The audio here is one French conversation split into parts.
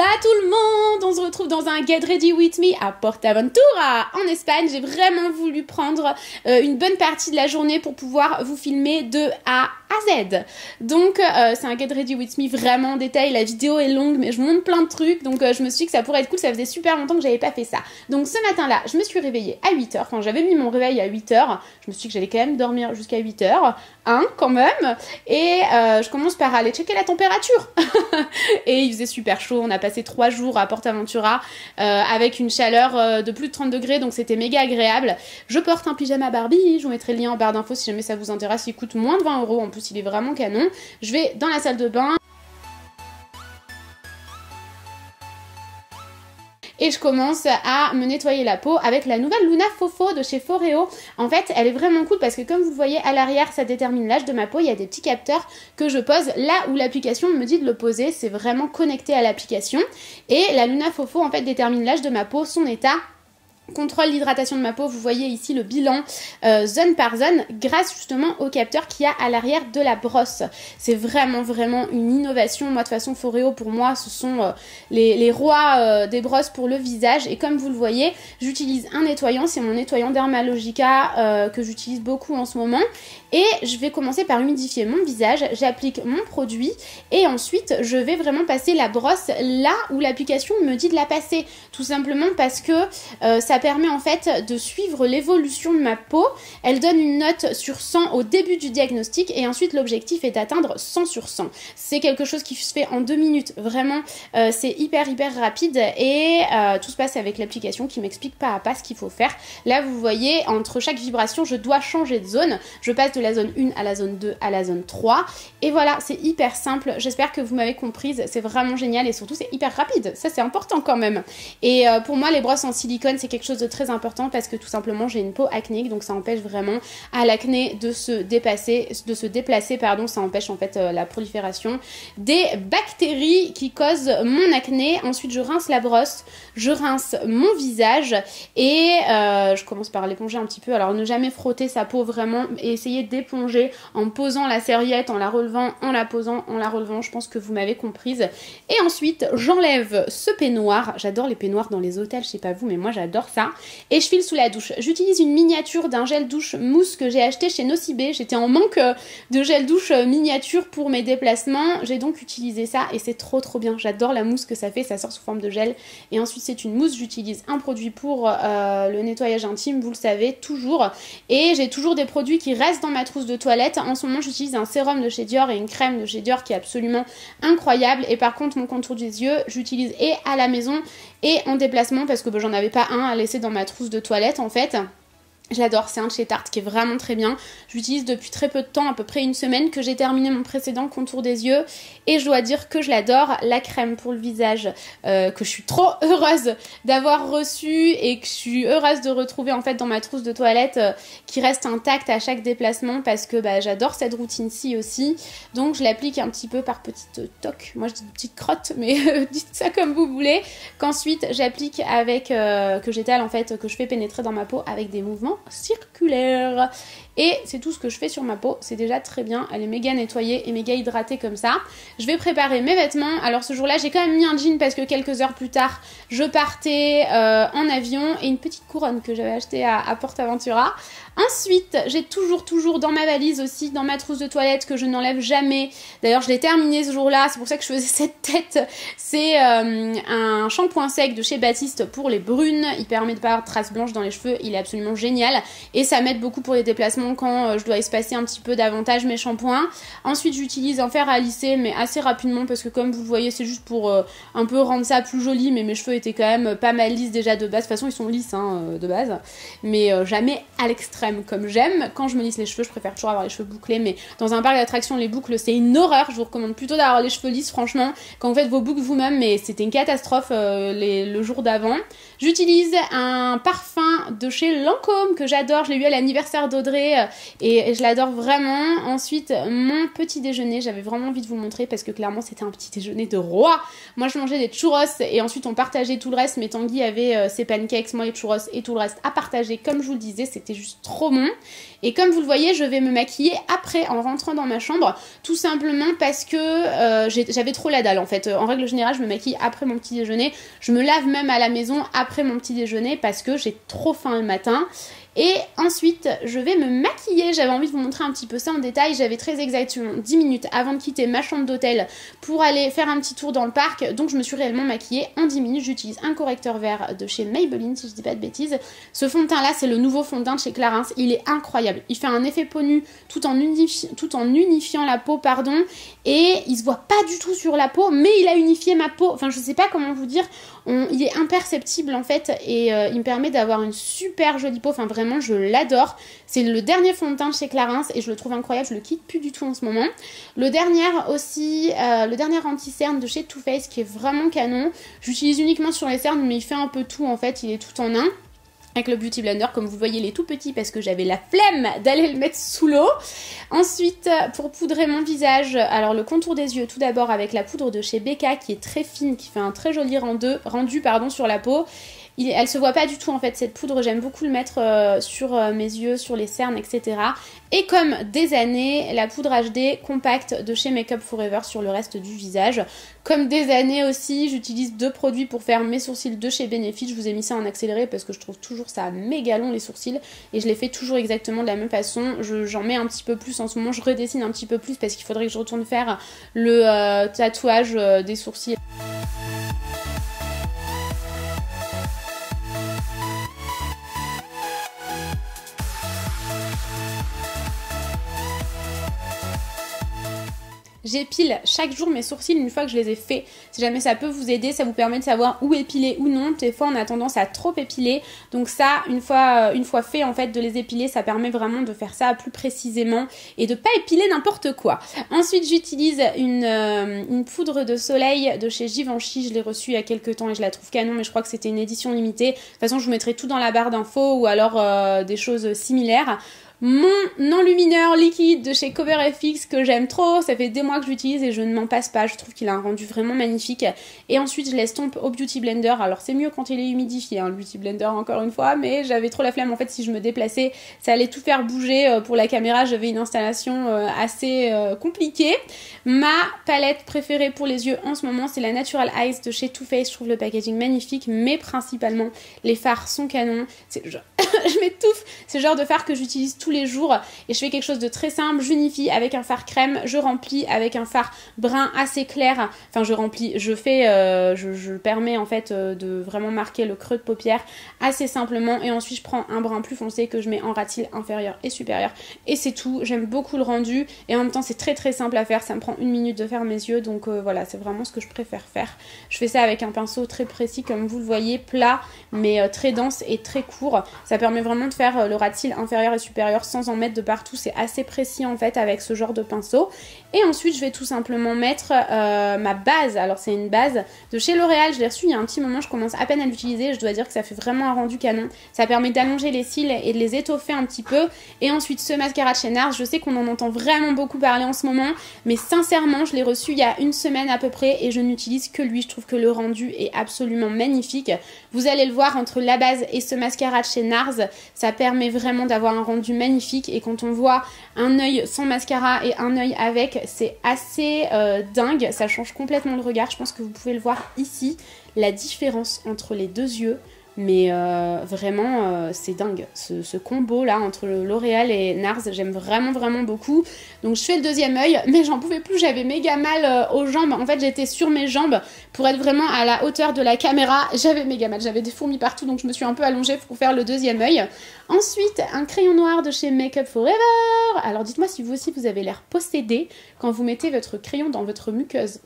Hola tout le monde, on se retrouve dans un Get Ready With Me à Portaventura en Espagne. J'ai vraiment voulu prendre une bonne partie de la journée pour pouvoir vous filmer de A à Z. Donc c'est un Get Ready With Me vraiment en détail, la vidéo est longue mais je montre plein de trucs, donc je me suis dit que ça pourrait être cool, ça faisait super longtemps que j'avais pas fait ça. Donc ce matin-là, je me suis réveillée à 8h, enfin j'avais mis mon réveil à 8h, je me suis dit que j'allais quand même dormir jusqu'à 8h, hein, quand même, et je commence par aller checker la température. Et il faisait super chaud, on a passé 3 jours à Portaventura avec une chaleur de plus de 30 degrés, donc c'était méga agréable. Je porte un pyjama Barbie, je vous mettrai le lien en barre d'infos si jamais ça vous intéresse, il coûte moins de 20 €, en plus il est vraiment canon. Je vais dans la salle de bain et je commence à me nettoyer la peau avec la nouvelle Luna Fofo de chez Foreo. En fait, elle est vraiment cool parce que comme vous le voyez à l'arrière, ça détermine l'âge de ma peau. Il y a des petits capteurs que je pose là où l'application me dit de le poser. C'est vraiment connecté à l'application. Et la Luna Fofo, en fait, détermine l'âge de ma peau, son état, contrôle l'hydratation de ma peau. Vous voyez ici le bilan zone par zone grâce justement au capteur qu'il y a à l'arrière de la brosse. C'est vraiment une innovation. Moi de toute façon Foreo pour moi ce sont les rois des brosses pour le visage, et comme vous le voyez j'utilise un nettoyant, c'est mon nettoyant Dermalogica que j'utilise beaucoup en ce moment, et je vais commencer par humidifier mon visage. J'applique mon produit et ensuite je vais vraiment passer la brosse là où l'application me dit de la passer, tout simplement parce que ça permet en fait de suivre l'évolution de ma peau. Elle donne une note sur 100 au début du diagnostic et ensuite l'objectif est d'atteindre 100 sur 100. C'est quelque chose qui se fait en 2 minutes, vraiment c'est hyper rapide, et tout se passe avec l'application qui m'explique pas à pas ce qu'il faut faire. Là vous voyez, entre chaque vibration je dois changer de zone, je passe de la zone 1 à la zone 2 à la zone 3, et voilà, c'est hyper simple. J'espère que vous m'avez comprise, c'est vraiment génial et surtout c'est hyper rapide, ça c'est important quand même. Et pour moi les brosses en silicone c'est quelque chose de très important parce que tout simplement j'ai une peau acnéique, donc ça empêche vraiment à l'acné de se déplacer, pardon, ça empêche en fait la prolifération des bactéries qui causent mon acné. Ensuite je rince la brosse, je rince mon visage et je commence par l'éponger un petit peu. Alors ne jamais frotter sa peau vraiment, et essayer d'éponger en posant la serviette, en la relevant, en la posant, en la relevant, je pense que vous m'avez comprise. Et ensuite j'enlève ce peignoir, j'adore les peignoirs dans les hôtels, je sais pas vous mais moi j'adore ça, et je file sous la douche. J'utilise une miniature d'un gel douche mousse que j'ai acheté chez Nocibé. J'étais en manque de gel douche miniature pour mes déplacements, j'ai donc utilisé ça et c'est trop bien. J'adore la mousse que ça fait, ça sort sous forme de gel et ensuite c'est une mousse. J'utilise un produit pour le nettoyage intime, vous le savez toujours, et j'ai toujours des produits qui restent dans ma trousse de toilette. En ce moment j'utilise un sérum de chez Dior et une crème de chez Dior qui est absolument incroyable, et par contre mon contour des yeux j'utilise et à la maison et en déplacement parce que j'en avais pas un à laisser dans ma trousse de toilette en fait. J'adore, c'est un de chez Tarte qui est vraiment très bien. J'utilise depuis très peu de temps, à peu près une semaine que j'ai terminé mon précédent contour des yeux, et je dois dire que je l'adore. La crème pour le visage que je suis trop heureuse d'avoir reçue et que je suis heureuse de retrouver en fait dans ma trousse de toilette qui reste intacte à chaque déplacement parce que j'adore cette routine-ci aussi. Donc je l'applique un petit peu par petites toques, moi je dis petites crottes mais dites ça comme vous voulez, qu'ensuite j'applique avec, que j'étale en fait, que je fais pénétrer dans ma peau avec des mouvements circulaire. Et c'est tout ce que je fais sur ma peau, c'est déjà très bien, elle est méga nettoyée et méga hydratée comme ça. Je vais préparer mes vêtements. Alors ce jour-là j'ai quand même mis un jean parce que quelques heures plus tard je partais en avion, et une petite couronne que j'avais achetée à Portaventura. Ensuite j'ai toujours dans ma valise aussi, dans ma trousse de toilette que je n'enlève jamais, d'ailleurs je l'ai terminé ce jour-là, c'est pour ça que je faisais cette tête, c'est un shampoing sec de chez Baptiste pour les brunes. Il permet de pas avoir de traces blanches dans les cheveux, il est absolument génial et ça m'aide beaucoup pour les déplacements quand je dois espacer un petit peu davantage mes shampoings. Ensuite j'utilise un fer à lisser mais assez rapidement parce que comme vous le voyez c'est juste pour un peu rendre ça plus joli, mais mes cheveux étaient quand même pas mal lisses déjà de base. De toute façon ils sont lisses de base, mais jamais à l'extrême comme j'aime. Quand je me lisse les cheveux je préfère toujours avoir les cheveux bouclés, mais dans un parc d'attractions les boucles c'est une horreur. Je vous recommande plutôt d'avoir les cheveux lisses franchement quand vous faites vos boucles vous-même, mais c'était une catastrophe le jour d'avant. J'utilise un parfum de chez Lancôme baume que j'adore, je l'ai eu à l'anniversaire d'Audrey et je l'adore vraiment. Ensuite, mon petit déjeuner, j'avais vraiment envie de vous le montrer parce que clairement c'était un petit déjeuner de roi. Moi je mangeais des churros et ensuite on partageait tout le reste, mais Tanguy avait ses pancakes, moi les churros et tout le reste à partager. Comme je vous le disais, c'était juste trop bon. Et comme vous le voyez, je vais me maquiller après en rentrant dans ma chambre, tout simplement parce que j'avais trop la dalle en fait. En règle générale, je me maquille après mon petit déjeuner. Je me lave même à la maison après mon petit déjeuner parce que j'ai trop faim le matin. Et ensuite, je vais me maquiller. J'avais envie de vous montrer un petit peu ça en détail. J'avais très exactement 10 minutes avant de quitter ma chambre d'hôtel pour aller faire un petit tour dans le parc. Donc je me suis réellement maquillée en 10 minutes. J'utilise un correcteur vert de chez Maybelline, si je dis pas de bêtises. Ce fond de teint là, c'est le nouveau fond de teint de chez Clarins. Il est incroyable. Il fait un effet peau nue tout en unifiant la peau, pardon. Et il se voit pas du tout sur la peau, mais il a unifié ma peau. Enfin, je sais pas comment vous dire. Il est imperceptible en fait et il me permet d'avoir une super jolie peau. Enfin vraiment je l'adore. C'est le dernier fond de teint de chez Clarins et je le trouve incroyable. Je le quitte plus du tout en ce moment. Le dernier aussi, le dernier anti-cerne de chez Too Faced qui est vraiment canon. J'utilise uniquement sur les cernes mais il fait un peu tout en fait. Il est tout en un. Avec le Beauty Blender, comme vous voyez, il est tout petit parce que j'avais la flemme d'aller le mettre sous l'eau. Ensuite, pour poudrer mon visage, alors le contour des yeux, tout d'abord avec la poudre de chez Becca qui est très fine, qui fait un très joli rendu sur la peau. Elle se voit pas du tout en fait cette poudre, j'aime beaucoup le mettre sur mes yeux, sur les cernes, etc. Et comme des années, la poudre HD compacte de chez Make Up For Ever sur le reste du visage. Comme des années aussi, j'utilise 2 produits pour faire mes sourcils de chez Benefit. Je vous ai mis ça en accéléré parce que je trouve toujours ça méga long les sourcils et je les fais toujours exactement de la même façon. J'en mets un petit peu plus en ce moment, je redessine un petit peu plus parce qu'il faudrait que je retourne faire le tatouage des sourcils. J'épile chaque jour mes sourcils une fois que je les ai faits. Si jamais ça peut vous aider, ça vous permet de savoir où épiler ou non. Des fois on a tendance à trop épiler. Donc ça, une fois fait en fait de les épiler, ça permet vraiment de faire ça plus précisément et de pas épiler n'importe quoi. Ensuite j'utilise une poudre de soleil de chez Givenchy. Je l'ai reçue il y a quelques temps et je la trouve canon, mais je crois que c'était une édition limitée. De toute façon je vous mettrai tout dans la barre d'infos ou alors des choses similaires. Mon enlumineur liquide de chez CoverFX que j'aime trop, ça fait des mois que j'utilise et je ne m'en passe pas, je trouve qu'il a un rendu vraiment magnifique. Et ensuite je l'estompe au Beauty Blender, alors c'est mieux quand il est humidifié, hein, le Beauty Blender encore une fois, mais j'avais trop la flemme en fait si je me déplaçais, ça allait tout faire bouger pour la caméra, j'avais une installation assez compliquée. Ma palette préférée pour les yeux en ce moment c'est la Natural Eyes de chez Too Faced, je trouve le packaging magnifique, mais principalement les fards sont canons, je m'étouffe, c'est le genre de fard que j'utilise tous les jours et je fais quelque chose de très simple, j'unifie avec un fard crème, je remplis avec un fard brun assez clair, enfin je permets en fait de vraiment marquer le creux de paupière assez simplement et ensuite je prends un brun plus foncé que je mets en ras de cils inférieur et supérieur et c'est tout. J'aime beaucoup le rendu et en même temps c'est très très simple à faire, ça me prend 1 minute de faire mes yeux donc voilà, c'est vraiment ce que je préfère faire. Je fais ça avec un pinceau très précis comme vous le voyez, plat mais très dense et très court, ça permet vraiment de faire le ras de cils inférieur et supérieur sans en mettre de partout, c'est assez précis en fait avec ce genre de pinceau. Et ensuite je vais tout simplement mettre ma base, alors c'est une base de chez L'Oréal, je l'ai reçue il y a un petit moment, je commence à peine à l'utiliser, je dois dire que ça fait vraiment un rendu canon, ça permet d'allonger les cils et de les étoffer un petit peu. Et ensuite ce mascara de chez NARS, je sais qu'on en entend vraiment beaucoup parler en ce moment, mais sincèrement je l'ai reçu il y a 1 semaine à peu près et je n'utilise que lui, je trouve que le rendu est absolument magnifique. Vous allez le voir entre la base et ce mascara de chez NARS, ça permet vraiment d'avoir un rendu magnifique et quand on voit un œil sans mascara et un œil avec, c'est assez dingue, ça change complètement le regard. Je pense que vous pouvez le voir ici, la différence entre les 2 yeux. Mais vraiment c'est dingue ce combo là entre L'Oréal et NARS, j'aime vraiment beaucoup. Donc je fais le 2e œil mais j'en pouvais plus, j'avais méga mal aux jambes, en fait j'étais sur mes jambes pour être vraiment à la hauteur de la caméra, j'avais méga mal, j'avais des fourmis partout donc je me suis un peu allongée pour faire le 2e œil. Ensuite un crayon noir de chez Make Up For Ever, alors dites-moi si vous aussi vous avez l'air possédé quand vous mettez votre crayon dans votre muqueuse.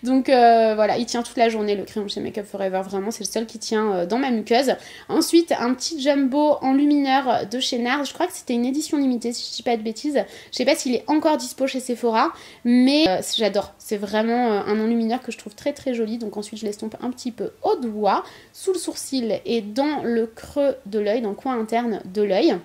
Donc voilà, il tient toute la journée le crayon de chez Make Up For Ever, vraiment c'est le seul qui tient dans ma muqueuse. Ensuite, un petit jumbo enlumineur de chez NARS. Je crois que c'était une édition limitée, si je dis pas de bêtises. Je sais pas s'il est encore dispo chez Sephora, mais j'adore. C'est vraiment un enlumineur que je trouve très très joli. Donc ensuite, je l'estompe un petit peu au doigt, sous le sourcil et dans le creux de l'œil, dans le coin interne de l'œil.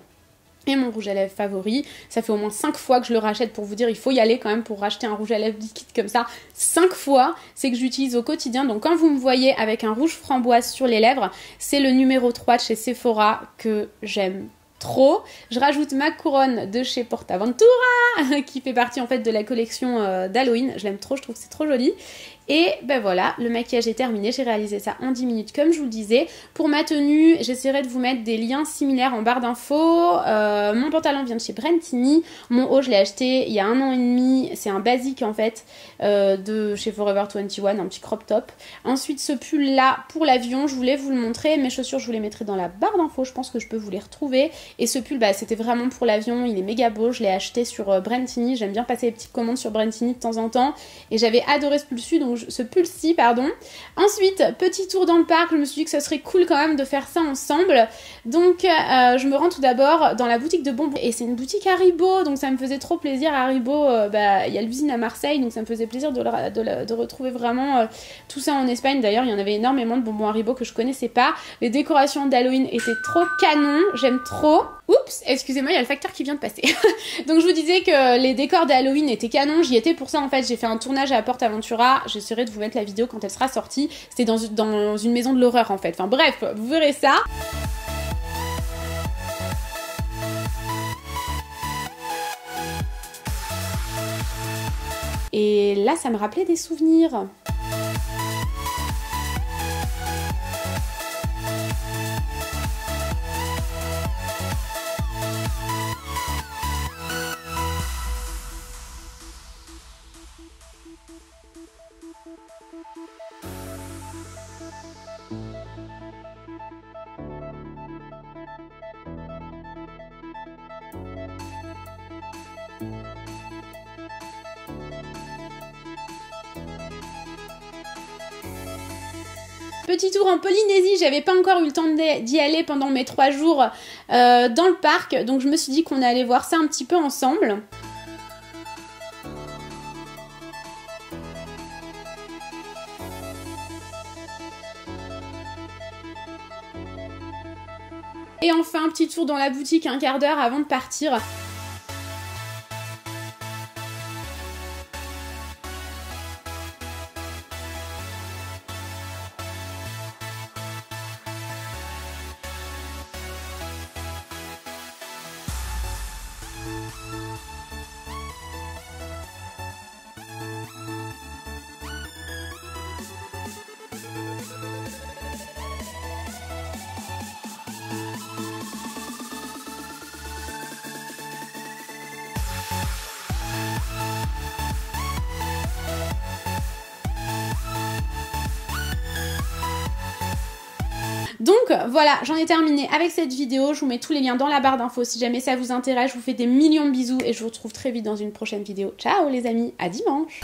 Et mon rouge à lèvres favori, ça fait au moins 5 fois que je le rachète, pour vous dire, il faut y aller quand même pour racheter un rouge à lèvres liquide comme ça. 5 fois, c'est que j'utilise au quotidien. Donc quand vous me voyez avec un rouge framboise sur les lèvres, c'est le numéro 3 de chez Sephora que j'aime trop. Je rajoute ma couronne de chez Portaventura qui fait partie en fait de la collection d'Halloween. Je l'aime trop, je trouve que c'est trop joli. Et ben voilà, le maquillage est terminé, j'ai réalisé ça en 10 minutes comme je vous le disais. Pour ma tenue, j'essaierai de vous mettre des liens similaires en barre d'infos. Mon pantalon vient de chez Brentini, mon haut je l'ai acheté il y a 1 an et demi, c'est un basique en fait de chez Forever 21, un petit crop top. Ensuite ce pull là pour l'avion, je voulais vous le montrer, mes chaussures je vous les mettrai dans la barre d'infos, je pense que je peux vous les retrouver. Et ce pull, bah, c'était vraiment pour l'avion, il est méga beau, je l'ai acheté sur Brentini, j'aime bien passer des petites commandes sur Brentini de temps en temps. Et j'avais adoré ce pull-ci, donc ce pull-ci, pardon. Ensuite, petit tour dans le parc, je me suis dit que ce serait cool quand même de faire ça ensemble. Donc, je me rends tout d'abord dans la boutique de bonbons. Et c'est une boutique Haribo, donc ça me faisait trop plaisir. Haribo, bah, il y a l'usine à Marseille, donc ça me faisait plaisir de retrouver vraiment tout ça en Espagne. D'ailleurs, il y en avait énormément de bonbons Haribo que je connaissais pas. Les décorations d'Halloween étaient trop canon, j'aime trop. Oups, excusez-moi, il y a le facteur qui vient de passer. Donc je vous disais que les décors d'Halloween étaient canons, j'y étais pour ça en fait, j'ai fait un tournage à Portaventura, j'essaierai de vous mettre la vidéo quand elle sera sortie, c'était dans une maison de l'horreur en fait, enfin bref, vous verrez ça. Et là ça me rappelait des souvenirs. Petit tour en Polynésie, j'avais pas encore eu le temps d'y aller pendant mes 3 jours dans le parc, donc je me suis dit qu'on allait voir ça un petit peu ensemble. Et enfin, un petit tour dans la boutique, un quart d'heure avant de partir. Donc voilà, j'en ai terminé avec cette vidéo, je vous mets tous les liens dans la barre d'infos si jamais ça vous intéresse, je vous fais des millions de bisous et je vous retrouve très vite dans une prochaine vidéo. Ciao les amis, à dimanche.